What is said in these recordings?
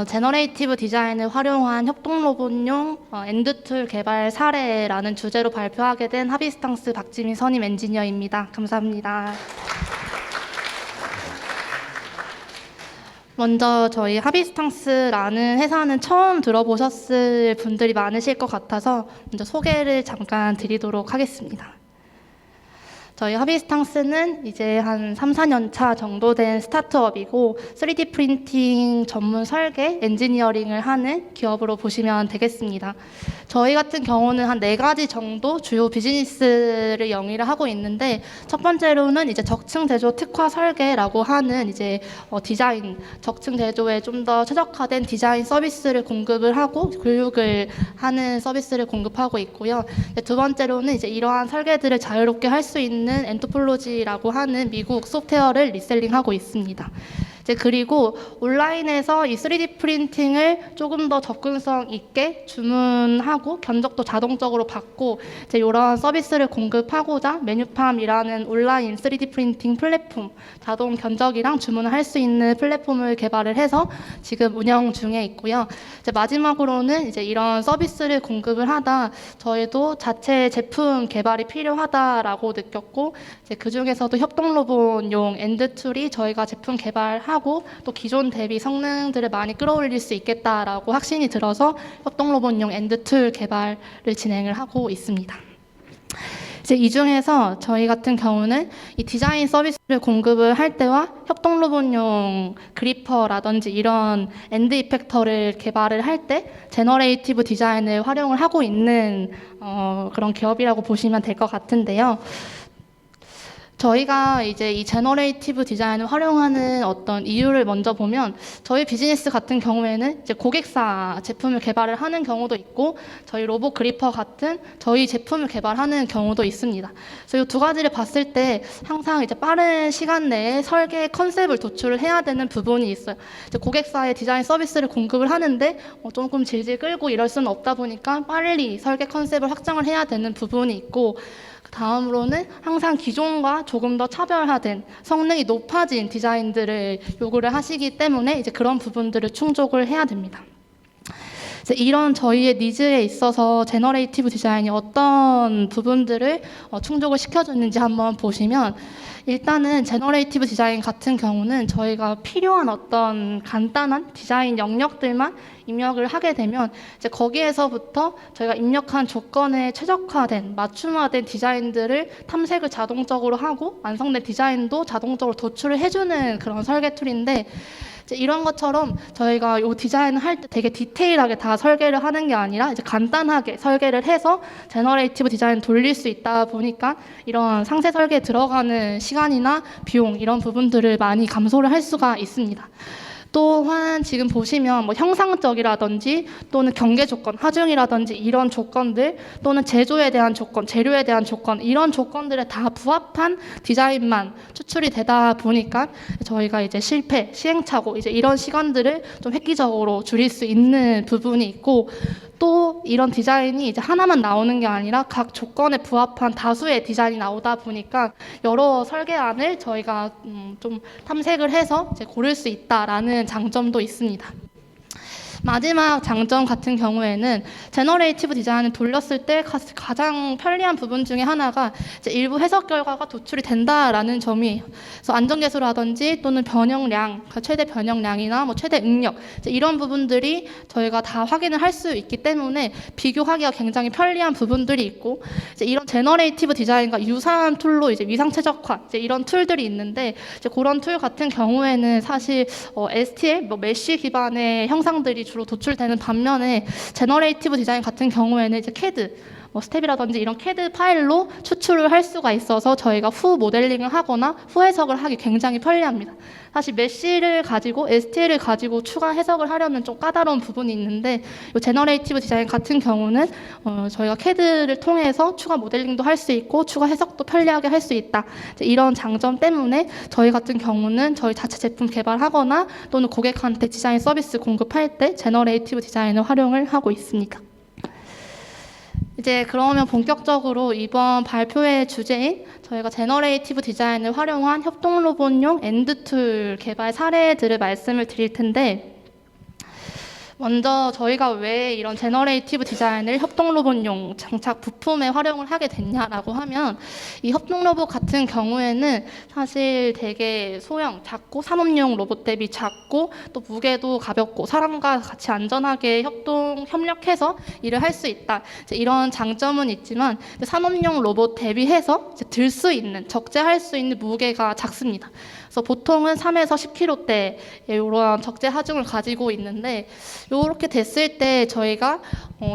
제너레이티브 디자인을 활용한 협동 로봇용 엔드툴 개발 사례라는 주제로 발표하게 된 하비스탕스 박지민 선임 엔지니어입니다. 감사합니다. 먼저 저희 하비스탕스라는 회사는 처음 들어보셨을 분들이 많으실 것 같아서 먼저 소개를 잠깐 드리도록 하겠습니다. 저희 하비스탕스는 이제 한 3, 4년 차 정도 된 스타트업이고 3D 프린팅 전문 설계, 엔지니어링을 하는 기업으로 보시면 되겠습니다. 저희 같은 경우는 한 4가지 정도 주요 비즈니스를 영위를 하고 있는데 첫 번째로는 이제 적층 제조 특화 설계라고 하는 이제 디자인, 적층 제조에 좀 더 최적화된 디자인 서비스를 공급을 하고 교육을 하는 서비스를 공급하고 있고요. 두 번째로는 이제 이러한 설계들을 자유롭게 할 수 있는 엔토폴로지라고 하는 미국 소프트웨어를 리셀링하고 있습니다. 이제 그리고 온라인에서 이 3D 프린팅을 조금 더 접근성 있게 주문하고 견적도 자동적으로 받고 이제 이런 서비스를 공급하고자 메뉴팜이라는 온라인 3D 프린팅 플랫폼, 자동 견적이랑 주문을 할 수 있는 플랫폼을 개발을 해서 지금 운영 중에 있고요. 이제 마지막으로는 이제 이런 서비스를 공급을 하다 저희도 자체 제품 개발이 필요하다라고 느꼈고 이제 그 중에서도 협동 로봇용 엔드툴이 저희가 제품 개발하고 또 기존 대비 성능들을 많이 끌어올릴 수 있겠다라고 확신이 들어서 협동 로봇용 엔드툴 개발을 진행을 하고 있습니다. 이제 이 중에서 저희 같은 경우는 이 디자인 서비스를 공급을 할 때와 협동 로봇용 그리퍼라든지 이런 엔드 이펙터를 개발을 할 때 제너레이티브 디자인을 활용을 하고 있는 그런 기업이라고 보시면 될 것 같은데요. 저희가 이제 이 제너레이티브 디자인을 활용하는 어떤 이유를 먼저 보면 저희 비즈니스 같은 경우에는 이제 고객사 제품을 개발을 하는 경우도 있고 저희 로봇 그리퍼 같은 저희 제품을 개발하는 경우도 있습니다. 그래서 이 두 가지를 봤을 때 항상 이제 빠른 시간 내에 설계 컨셉을 도출을 해야 되는 부분이 있어요. 이제 고객사의 디자인 서비스를 공급을 하는데 조금 질질 끌고 이럴 수는 없다 보니까 빨리 설계 컨셉을 확장을 해야 되는 부분이 있고 다음으로는 항상 기존과 조금 더 차별화된 성능이 높아진 디자인들을 요구를 하시기 때문에 이제 그런 부분들을 충족을 해야 됩니다. 이제 이런 저희의 니즈에 있어서 제너레이티브 디자인이 어떤 부분들을 충족을 시켜주는지 한번 보시면 일단은 제너레이티브 디자인 같은 경우는 저희가 필요한 어떤 간단한 디자인 영역들만 입력을 하게 되면 이제 거기에서부터 저희가 입력한 조건에 최적화된 맞춤화된 디자인들을 탐색을 자동적으로 하고 완성된 디자인도 자동적으로 도출을 해주는 그런 설계 툴인데 이제 이런 것처럼 저희가 이 디자인을 할 때 되게 디테일하게 다 설계를 하는 게 아니라 이제 간단하게 설계를 해서 제너레이티브 디자인 돌릴 수 있다 보니까 이런 상세 설계에 들어가는 시간이나 비용 이런 부분들을 많이 감소를 할 수가 있습니다. 또한 지금 보시면 뭐 형상적이라든지 또는 경계 조건, 하중이라든지 이런 조건들 또는 제조에 대한 조건, 재료에 대한 조건 이런 조건들에 다 부합한 디자인만 추출이 되다 보니까 저희가 이제 실패, 시행착오 이제 이런 시간들을 좀 획기적으로 줄일 수 있는 부분이 있고 또 이런 디자인이 이제 하나만 나오는 게 아니라 각 조건에 부합한 다수의 디자인이 나오다 보니까 여러 설계안을 저희가 좀 탐색을 해서 이제 고를 수 있다라는 장점도 있습니다. 마지막 장점 같은 경우에는 제너레이티브 디자인을 돌렸을 때 가장 편리한 부분 중에 하나가 이제 일부 해석 결과가 도출이 된다라는 점이에요. 그래서 안전계수라든지 또는 변형량, 최대 변형량이나 뭐 최대 응력 이런 부분들이 저희가 다 확인을 할 수 있기 때문에 비교하기가 굉장히 편리한 부분들이 있고 이제 이런 제너레이티브 디자인과 유사한 툴로 이제 위상 최적화 이런 툴들이 있는데 이제 그런 툴 같은 경우에는 사실 STL, 뭐 메쉬 기반의 형상들이 주로 도출되는 반면에 제너레이티브 디자인 같은 경우에는 이제 CAD, 뭐 스텝이라든지 이런 CAD 파일로 추출을 할 수가 있어서 저희가 후 모델링을 하거나 후 해석을 하기 굉장히 편리합니다. 사실 메쉬를 가지고 STL을 가지고 추가 해석을 하려면 좀 까다로운 부분이 있는데 이 제너레이티브 디자인 같은 경우는 저희가 CAD를 통해서 추가 모델링도 할 수 있고 추가 해석도 편리하게 할 수 있다. 이런 장점 때문에 저희 같은 경우는 저희 자체 제품 개발하거나 또는 고객한테 디자인 서비스 공급할 때 제너레이티브 디자인을 활용을 하고 있습니다. 이제 그러면 본격적으로 이번 발표의 주제인 저희가 제너레이티브 디자인을 활용한 협동 로봇용 엔드툴 개발 사례들을 말씀을 드릴 텐데 먼저 저희가 왜 이런 제너레이티브 디자인을 협동 로봇용 장착 부품에 활용을 하게 됐냐라고 하면, 이 협동 로봇 같은 경우에는 사실 되게 소형, 작고 산업용 로봇 대비 작고 또 무게도 가볍고 사람과 같이 안전하게 협력해서 일을 할 수 있다, 이런 장점은 있지만 산업용 로봇 대비해서 들 수 있는, 적재할 수 있는 무게가 작습니다. 그래서 보통은 3에서 10kg대 이런 적재 하중을 가지고 있는데, 이렇게 됐을 때 저희가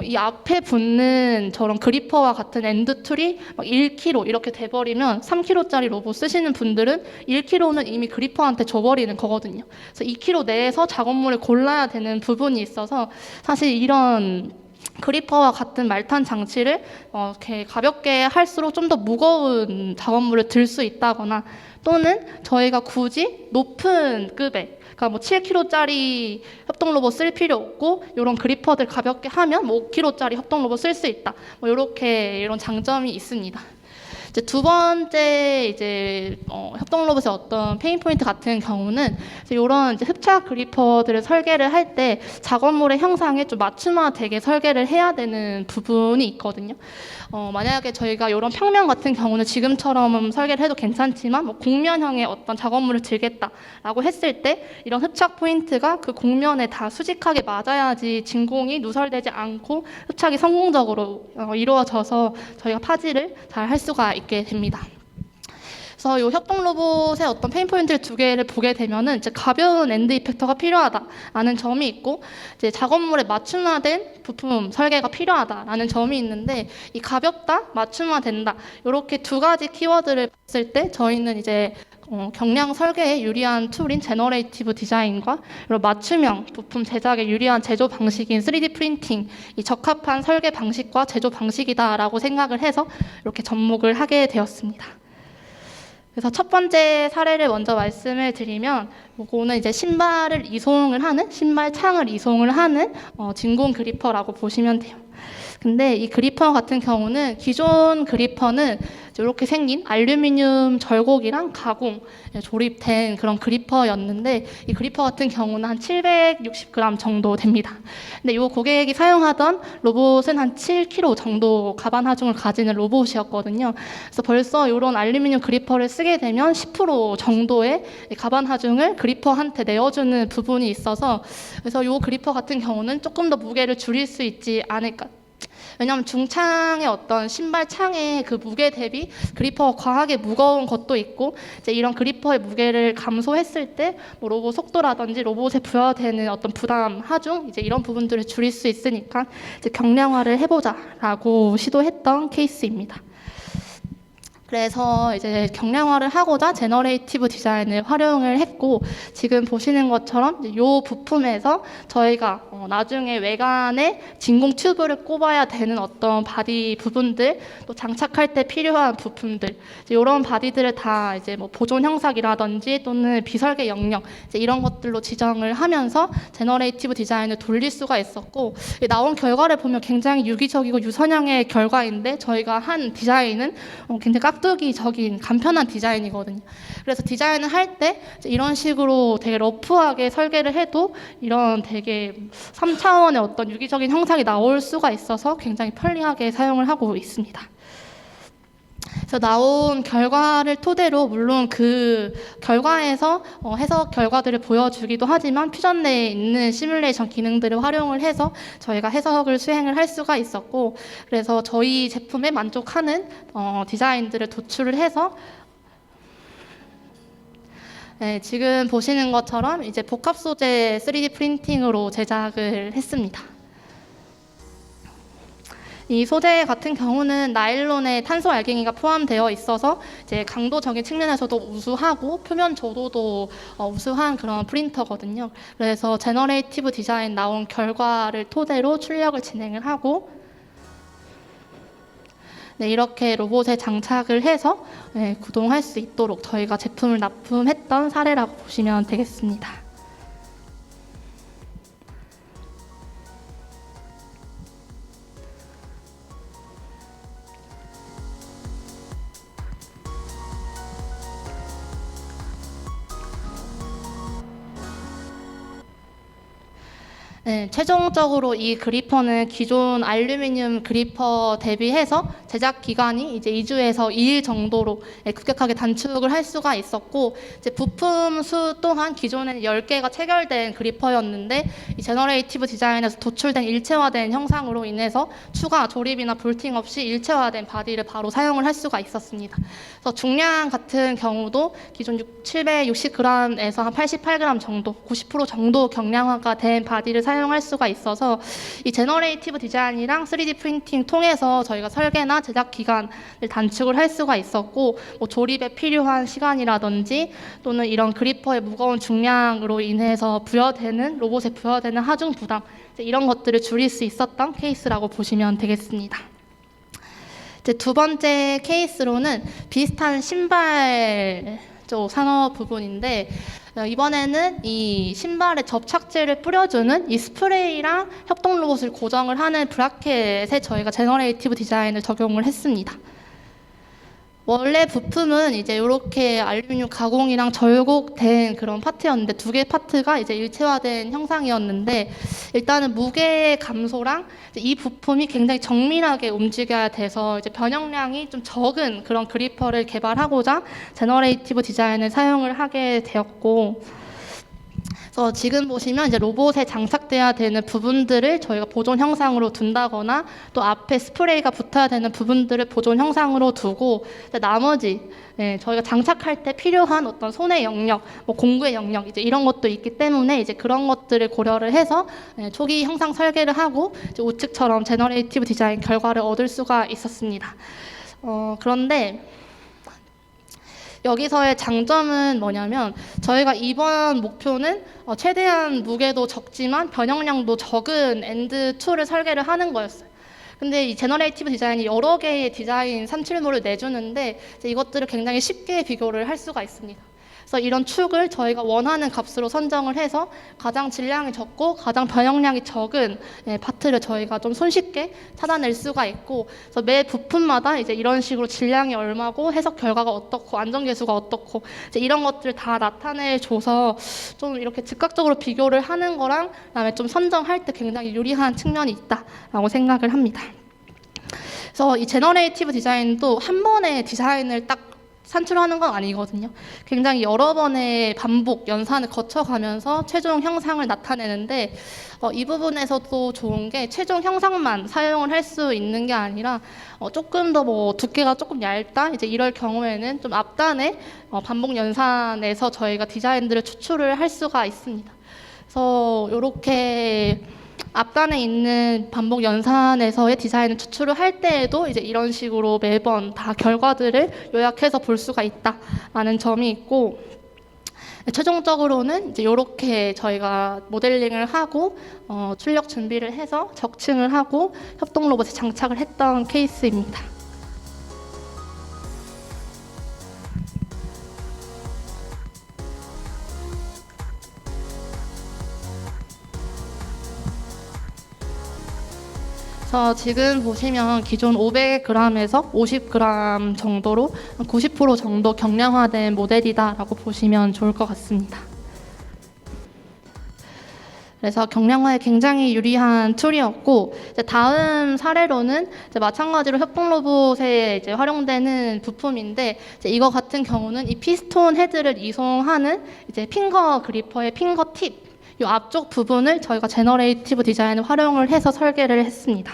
이 앞에 붙는 저런 그리퍼와 같은 엔드 툴이 막 1kg 이렇게 돼버리면 3kg짜리 로봇 쓰시는 분들은 1kg는 이미 그리퍼한테 줘버리는 거거든요. 그래서 2kg 내에서 작업물을 골라야 되는 부분이 있어서, 사실 이런 그리퍼와 같은 말탄 장치를 이렇게 가볍게 할수록 좀 더 무거운 작업물을 들 수 있다거나, 또는 저희가 굳이 높은 급의, 그러니까 뭐 7kg짜리 협동 로봇 쓸 필요 없고 이런 그리퍼들 가볍게 하면 뭐 5kg짜리 협동 로봇 쓸 수 있다, 뭐 이렇게 이런 장점이 있습니다. 이제 두 번째 협동 로봇의 어떤 페인 포인트 같은 경우는 이런 흡착 그리퍼들을 설계를 할 때 작업물의 형상에 좀 맞춤화되게 설계를 해야 되는 부분이 있거든요. 만약에 저희가 이런 평면 같은 경우는 지금처럼 설계를 해도 괜찮지만 뭐 곡면형의 어떤 작업물을 들겠다라고 했을 때 이런 흡착 포인트가 그 곡면에 다 수직하게 맞아야지 진공이 누설되지 않고 흡착이 성공적으로 이루어져서 저희가 파지를 잘 할 수가 있게 됩니다. 그래서 이 협동 로봇의 어떤 페인 포인트 두 개를 보게 되면은 이제 가벼운 엔드 이펙터가 필요하다라는 점이 있고, 이제 작업물에 맞춤화된 부품 설계가 필요하다라는 점이 있는데, 이 가볍다, 맞춤화된다 이렇게 두 가지 키워드를 봤을 때 저희는 이제 경량 설계에 유리한 툴인 제너레이티브 디자인과 이런 맞춤형 부품 제작에 유리한 제조 방식인 3D 프린팅, 이 적합한 설계 방식과 제조 방식이다라고 생각을 해서 이렇게 접목을 하게 되었습니다. 그래서 첫 번째 사례를 먼저 말씀을 드리면, 이거는 이제 신발을 이송을 하는, 신발 창을 이송을 하는 진공 그리퍼라고 보시면 돼요. 근데 이 그리퍼 같은 경우는 기존 그리퍼는 이렇게 생긴 알루미늄 절곡이랑 가공 조립된 그런 그리퍼였는데, 이 그리퍼 같은 경우는 한 760g 정도 됩니다. 근데 이 고객이 사용하던 로봇은 한 7kg 정도 가반 하중을 가지는 로봇이었거든요. 그래서 벌써 이런 알루미늄 그리퍼를 쓰게 되면 10% 정도의 가반 하중을 그리퍼한테 내어주는 부분이 있어서, 그래서 이 그리퍼 같은 경우는 조금 더 무게를 줄일 수 있지 않을까. 왜냐하면 중창의 어떤 신발 창의 그 무게 대비 그리퍼가 과하게 무거운 것도 있고, 이제 이런 그리퍼의 무게를 감소했을 때 뭐 로봇 속도라든지 로봇에 부여되는 어떤 부담, 하중, 이제 이런 부분들을 줄일 수 있으니까 이제 경량화를 해보자라고 시도했던 케이스입니다. 그래서 이제 경량화를 하고자 제너레이티브 디자인을 활용을 했고, 지금 보시는 것처럼 이 부품에서 저희가 나중에 외관에 진공 튜브를 꼽아야 되는 어떤 바디 부분들, 또 장착할 때 필요한 부품들, 이런 바디들을 다 이제 뭐 보존 형상이라든지 또는 비설계 영역, 이제 이런 것들로 지정을 하면서 제너레이티브 디자인을 돌릴 수가 있었고, 나온 결과를 보면 굉장히 유기적이고 유선형의 결과인데, 저희가 한 디자인은 굉장히 깍두기적인 간편한 디자인이거든요. 그래서 디자인을 할 때 이런 식으로 되게 러프하게 설계를 해도 이런 되게 3차원의 어떤 유기적인 형상이 나올 수가 있어서 굉장히 편리하게 사용을 하고 있습니다. 그래서 나온 결과를 토대로 물론 그 결과에서 해석 결과들을 보여주기도 하지만 퓨전 내에 있는 시뮬레이션 기능들을 활용을 해서 저희가 해석을 수행을 할 수가 있었고, 그래서 저희 제품에 만족하는 디자인들을 도출을 해서 지금 보시는 것처럼 이제 복합 소재 3D 프린팅으로 제작을 했습니다. 이 소재 같은 경우는 나일론에 탄소 알갱이가 포함되어 있어서 이제 강도적인 측면에서도 우수하고 표면 조도도 우수한 그런 프린터거든요. 그래서 제너레이티브 디자인 나온 결과를 토대로 출력을 진행을 하고, 이렇게 로봇에 장착을 해서 구동할 수 있도록 저희가 제품을 납품했던 사례라고 보시면 되겠습니다. 네, 최종적으로 이 그리퍼는 기존 알루미늄 그리퍼 대비해서 제작 기간이 이제 2주에서 2일 정도로 급격하게 단축을 할 수가 있었고, 이제 부품 수 또한 기존에는 10개가 체결된 그리퍼였는데 이 제너레이티브 디자인에서 도출된 일체화된 형상으로 인해서 추가 조립이나 볼팅 없이 일체화된 바디를 바로 사용을 할 수가 있었습니다. 그래서 중량 같은 경우도 기존 760g에서 한 88g 정도, 90% 정도 경량화가 된 바디를 사용할 수가 있어서 이 제너레이티브 디자인이랑 3D 프린팅 통해서 저희가 설계나 제작 기간을 단축을 할 수가 있었고, 뭐 조립에 필요한 시간이라든지 또는 이런 그리퍼의 무거운 중량으로 인해서 부여되는 로봇에 부여되는 하중 부담, 이런 것들을 줄일 수 있었던 케이스라고 보시면 되겠습니다. 이제 두 번째 케이스로는 비슷한 신발 쪽 산업 부분인데, 이번에는 이 신발에 접착제를 뿌려주는 이 스프레이랑 협동 로봇을 고정을 하는 브라켓에 저희가 제너레이티브 디자인을 적용을 했습니다. 원래 부품은 이제 이렇게 알루미늄 가공이랑 절곡된 그런 파트였는데, 두 개 파트가 이제 일체화된 형상이었는데, 일단은 무게 감소랑 이 부품이 굉장히 정밀하게 움직여야 돼서 이제 변형량이 좀 적은 그런 그리퍼를 개발하고자 제너레이티브 디자인을 사용을 하게 되었고, 그래서 지금 보시면 이제 로봇에 장착돼야 되는 부분들을 저희가 보존 형상으로 둔다거나, 또 앞에 스프레이가 붙어야 되는 부분들을 보존 형상으로 두고, 나머지 저희가 장착할 때 필요한 어떤 손의 영역, 뭐 공구의 영역, 이제 이런 것도 있기 때문에 이제 그런 것들을 고려를 해서 초기 형상 설계를 하고 이제 우측처럼 제너레이티브 디자인 결과를 얻을 수가 있었습니다. 그런데 여기서의 장점은 뭐냐면, 저희가 이번 목표는 최대한 무게도 적지만 변형량도 적은 엔드2를 설계를 하는 거였어요. 근데 이 제너레이티브 디자인이 여러 개의 디자인 산출물을 내주는데 이것들을 굉장히 쉽게 비교를 할 수가 있습니다. 그래서 이런 축을 저희가 원하는 값으로 선정을 해서 가장 질량이 적고 가장 변형량이 적은 파트를 저희가 좀 손쉽게 찾아낼 수가 있고, 그래서 매 부품마다 이제 이런 식으로 질량이 얼마고 해석 결과가 어떻고 안전계수가 어떻고 이제 이런 것들 다 나타내줘서 좀 이렇게 즉각적으로 비교를 하는 거랑 그다음에 좀 선정할 때 굉장히 유리한 측면이 있다라고 생각을 합니다. 그래서 이 제너레이티브 디자인도 한 번에 디자인을 딱 산출하는 건 아니거든요. 굉장히 여러 번의 반복, 연산을 거쳐가면서 최종 형상을 나타내는데, 이 부분에서도 좋은 게 최종 형상만 사용을 할 수 있는 게 아니라 조금 더 뭐 두께가 조금 얇다, 이제 이럴 경우에는 좀 앞단에 반복 연산에서 저희가 디자인들을 추출을 할 수가 있습니다. 그래서 이렇게 앞단에 있는 반복 연산에서의 디자인을 추출을 할 때에도 이제 이런 식으로 매번 다 결과들을 요약해서 볼 수가 있다라는 점이 있고, 최종적으로는 이제 이렇게 저희가 모델링을 하고 출력 준비를 해서 적층을 하고 협동 로봇에 장착을 했던 케이스입니다. 그래서 지금 보시면 기존 500g에서 50g 정도로 90% 정도 경량화된 모델이다라고 보시면 좋을 것 같습니다. 그래서 경량화에 굉장히 유리한 툴이었고, 이제 다음 사례로는 이제 마찬가지로 협동 로봇에 이제 활용되는 부품인데, 이제 이거 같은 경우는 이 피스톤 헤드를 이송하는 이제 핑거 그리퍼의 핑거 팁, 이 앞쪽 부분을 저희가 제너레이티브 디자인을 활용을 해서 설계를 했습니다.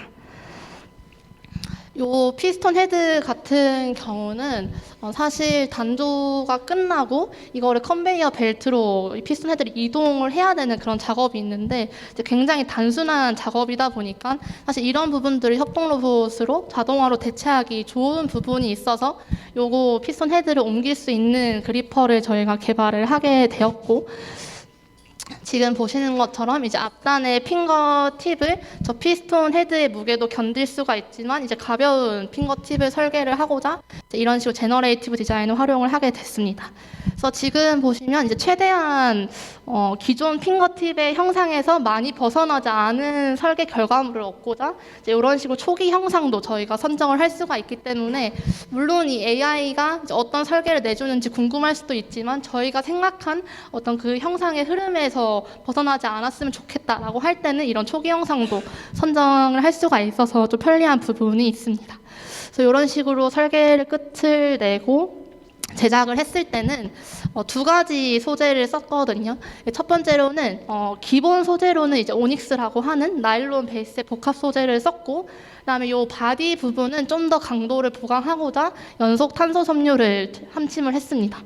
이 피스톤 헤드 같은 경우는 사실 단조가 끝나고 이거를 컨베이어 벨트로 이 피스톤 헤드를 이동을 해야 되는 그런 작업이 있는데, 이제 굉장히 단순한 작업이다 보니까 사실 이런 부분들을 협동 로봇으로 자동화로 대체하기 좋은 부분이 있어서 요거 피스톤 헤드를 옮길 수 있는 그리퍼를 저희가 개발을 하게 되었고, 지금 보시는 것처럼 이제 앞단의 핑거 팁을 저 피스톤 헤드의 무게도 견딜 수가 있지만 이제 가벼운 핑거 팁을 설계를 하고자 이제 이런 식으로 제너레이티브 디자인을 활용을 하게 됐습니다. 그래서 지금 보시면 이제 최대한 기존 핑거 팁의 형상에서 많이 벗어나지 않은 설계 결과물을 얻고자 이제 이런 식으로 초기 형상도 저희가 선정을 할 수가 있기 때문에, 물론 이 AI가 어떤 설계를 내주는지 궁금할 수도 있지만 저희가 생각한 어떤 그 형상의 흐름에서 영상에서 벗어나지 않았으면 좋겠다라고 할 때는 이런 초기 영상도 선정을 할 수가 있어서 좀 편리한 부분이 있습니다. 그래서 이런 식으로 설계를 끝을 내고 제작을 했을 때는 두 가지 소재를 썼거든요. 첫 번째로는 기본 소재로는 이제 오닉스라고 하는 나일론 베이스의 복합 소재를 썼고, 그다음에 이 바디 부분은 좀 더 강도를 보강하고자 연속 탄소 섬유를 함침을 했습니다.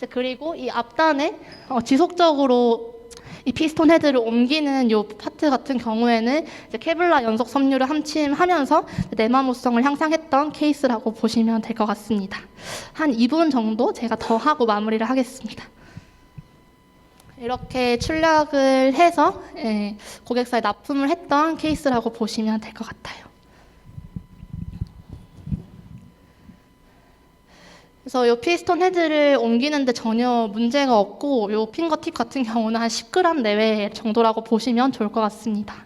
그리고 이 앞단에 지속적으로 이 피스톤 헤드를 옮기는 이 파트 같은 경우에는 이제 케블라 연속 섬유를 함침하면서 내마모성을 향상했던 케이스라고 보시면 될 것 같습니다. 한 2분 정도 제가 더 하고 마무리를 하겠습니다. 이렇게 출력을 해서 고객사에 납품을 했던 케이스라고 보시면 될 것 같아요. 그래서 이 피스톤 헤드를 옮기는데 전혀 문제가 없고, 이 핑거팁 같은 경우는 한 10g 내외 정도라고 보시면 좋을 것 같습니다.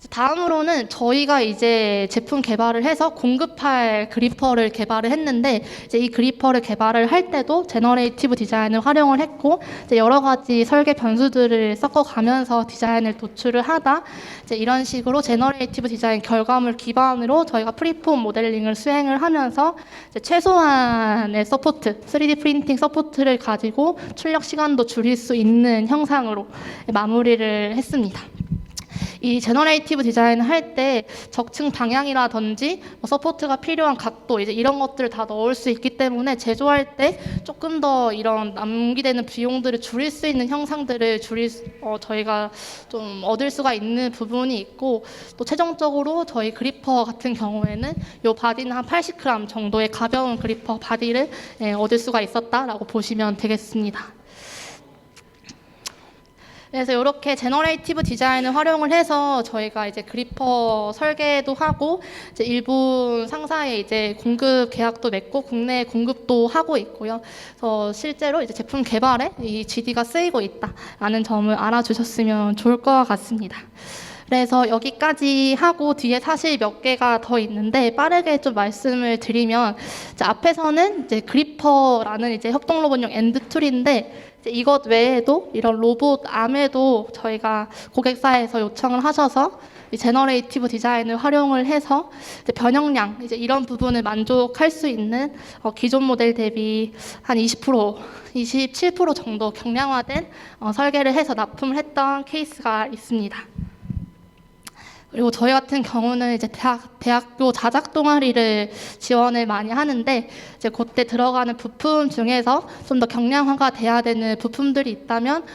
다음으로는 저희가 이제 제품 개발을 해서 공급할 그리퍼를 개발을 했는데, 이제 이 그리퍼를 개발을 할 때도 제너레이티브 디자인을 활용을 했고, 이제 여러 가지 설계 변수들을 섞어가면서 디자인을 도출을 하다 이제 이런 식으로 제너레이티브 디자인 결과물 기반으로 저희가 프리폼 모델링을 수행을 하면서 이제 최소한의 서포트, 3D 프린팅 서포트를 가지고 출력 시간도 줄일 수 있는 형상으로 마무리를 했습니다. 이 제너레이티브 디자인을 할 때 적층 방향이라든지 서포트가 필요한 각도 이제 이런 것들을 다 넣을 수 있기 때문에 제조할 때 조금 더 이런 낭비되는 비용들을 줄일 수 있는 형상들을 저희가 좀 얻을 수가 있는 부분이 있고, 또 최종적으로 저희 그리퍼 같은 경우에는 이 바디는 한 80g 정도의 가벼운 그리퍼 바디를 얻을 수가 있었다라고 보시면 되겠습니다. 그래서 이렇게 제너레이티브 디자인을 활용을 해서 저희가 이제 그리퍼 설계도 하고, 이제 일본 상사에 이제 공급 계약도 맺고 국내 공급도 하고 있고요. 그래서 실제로 이제 제품 개발에 이 GD가 쓰이고 있다라는 점을 알아주셨으면 좋을 것 같습니다. 그래서 여기까지 하고 뒤에 사실 몇 개가 더 있는데 빠르게 좀 말씀을 드리면, 이제 앞에서는 이제 그리퍼라는 이제 협동 로봇용 엔드 툴인데, 이것 외에도 이런 로봇 암에도 저희가 고객사에서 요청을 하셔서 이 제너레이티브 디자인을 활용을 해서 이제 변형량 이제 이런 부분을 만족할 수 있는 기존 모델 대비 한 20%, 27% 정도 경량화된 설계를 해서 납품을 했던 케이스가 있습니다. 그리고 저희 같은 경우는 이제 대학교 자작 동아리를 지원을 많이 하는데, 이제 그때 들어가는 부품 중에서 좀 더 경량화가 돼야 되는 부품들이 있다면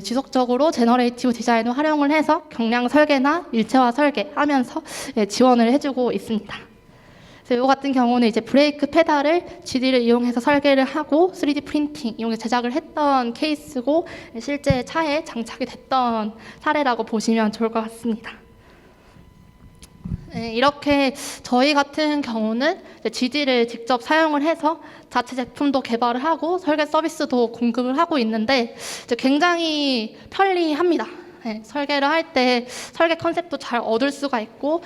지속적으로 제너레이티브 디자인을 활용을 해서 경량 설계나 일체화 설계하면서 지원을 해주고 있습니다. 그래서 이 같은 경우는 이제 브레이크 페달을 GD를 이용해서 설계를 하고 3D 프린팅 이용해서 제작을 했던 케이스고, 실제 차에 장착이 됐던 사례라고 보시면 좋을 것 같습니다. 이렇게 저희 같은 경우는 GD를 직접 사용을 해서 자체 제품도 개발을 하고 설계 서비스도 공급을 하고 있는데 굉장히 편리합니다. 설계를 할 때 설계 컨셉도 잘 얻을 수가 있고,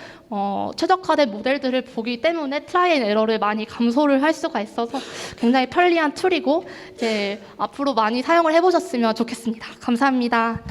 최적화된 모델들을 보기 때문에 트라이 앤 에러를 많이 감소를 할 수가 있어서 굉장히 편리한 툴이고, 이제 앞으로 많이 사용을 해보셨으면 좋겠습니다. 감사합니다.